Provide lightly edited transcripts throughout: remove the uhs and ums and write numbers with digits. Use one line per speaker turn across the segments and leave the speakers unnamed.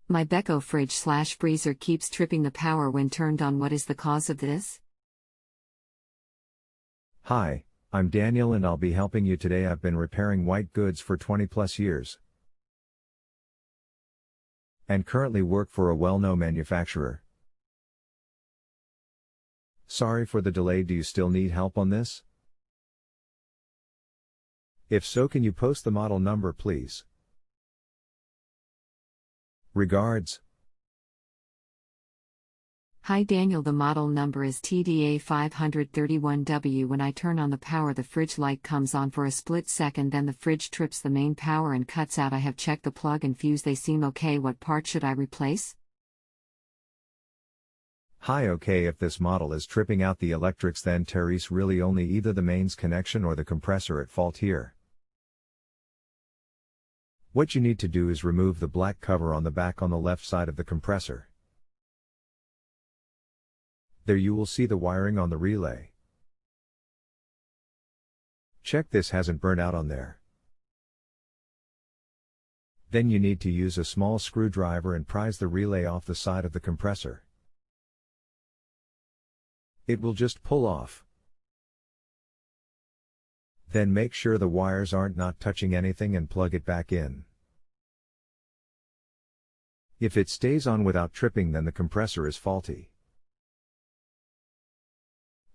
My beko fridge/freezer keeps tripping the power when turned on. What is the cause of this?
Hi, I'm Daniel and I'll be helping you today. I've been repairing white goods for 20 plus years and currently work for a well-known manufacturer. Sorry for the delay. Do you still need help on this? If so, can you post the model number, please? Regards.
Hi Daniel, the model number is TDA531 W. When I turn on the power, the fridge light comes on for a split second, then the fridge trips the main power and cuts out. I have checked the plug and fuse, they seem okay. What part should I replace?
Hi, okay, if this model is tripping out the electrics, then Terry's really only either the mains connection or the compressor at fault here. What you need to do is remove the black cover on the back on the left side of the compressor. There you will see the wiring on the relay. Check this hasn't burnt out on there. Then you need to use a small screwdriver and prise the relay off the side of the compressor. It will just pull off. Then make sure the wires aren't not touching anything and plug it back in. If it stays on without tripping, then the compressor is faulty.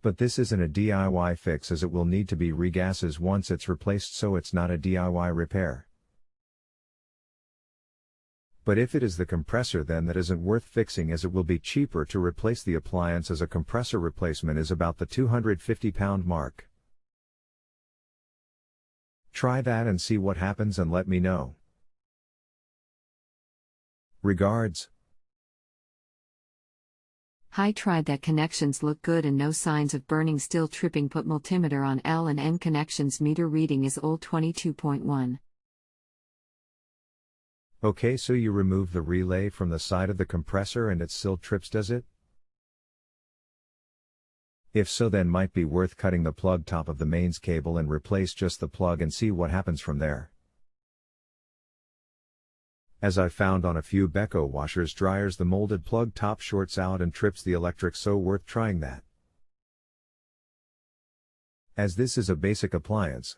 But this isn't a DIY fix, as it will need to be regases once it's replaced, so it's not a DIY repair. But if it is the compressor, then that isn't worth fixing, as it will be cheaper to replace the appliance, as a compressor replacement is about the £250 mark. Try that and see what happens and let me know. Regards.
Hi, tried that. Connections look good and no signs of burning. Still tripping. Put multimeter on L and N connections. Meter reading is old 22.1.
Okay, so you remove the relay from the side of the compressor and it still trips, does it? If so, then might be worth cutting the plug top of the mains cable and replace just the plug and see what happens from there. As I found on a few beko washers dryers, the molded plug top shorts out and trips the electric, so worth trying that. As this is a basic appliance,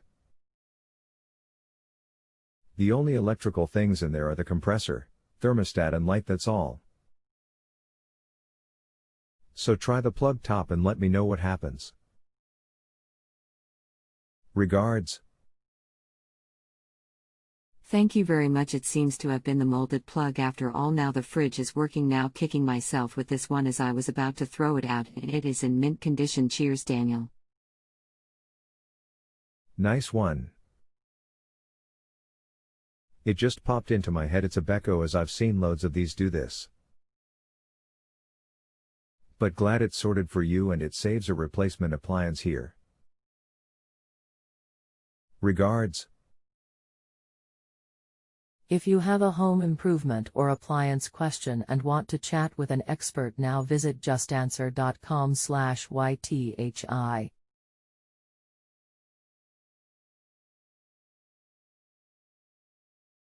the only electrical things in there are the compressor, thermostat and light, that's all. So try the plug top and let me know what happens. Regards.
Thank you very much. It seems to have been the molded plug after all. Now the fridge is working. Now kicking myself with this one as I was about to throw it out, and it is in mint condition. Cheers, Daniel.
Nice one. It just popped into my head it's a beko, as I've seen loads of these do this. But glad it's sorted for you and it saves a replacement appliance here. Regards.
If you have a home improvement or appliance question and want to chat with an expert, now visit JustAnswer.com/YTHI.